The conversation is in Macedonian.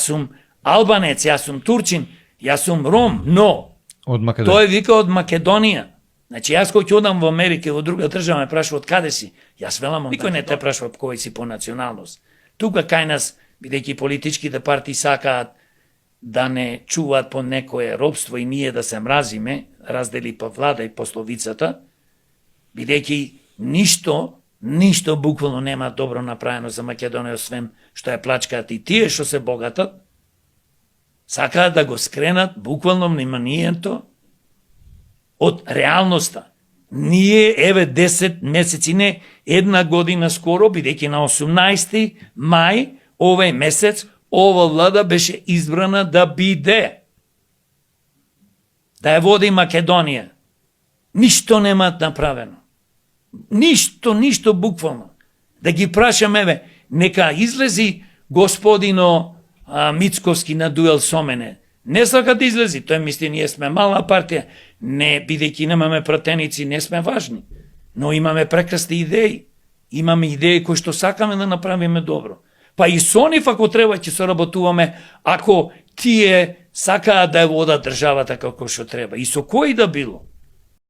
сум албанец, јас сум турчин, јас сум ром, но Од Македонија. тој вика од Македонија. Значи, јас кој ќе одам во Америка, во друга држава, ме прашува од каде си. Јас велам, никој не те прашува кој си по националност. Тука кај нас, бидејќи политичките партии сакаат да не чуваат по некое робство и ние да се мразиме, раздели па влада и пословицата, бидејќи ништо буквално нема добро направено за Македонија, освен што ја плачкаат и тие што се богатат, сакаат да го скренат буквално вниманието од реалноста. Ние, еве 10 месеци, не една година скоро, бидејќи на 18 мај овој месец, ова влада беше избрана да биде, да ја води Македонија. Ништо немаат направено. Ништо буквално. Да ги прашам, еве, нека излези господино Мицковски на дуел со мене. Не сака да излези, тој мисли ние сме мала партија, не бидејќи немаме пратеници, не сме важни, но имаме прекрасни идеи. Имаме идеи кои што сакаме да направиме добро. Па и со нив ако треба ќе соработуваме, ако тие сакаат да ја водат државата како што треба. И со кој да било.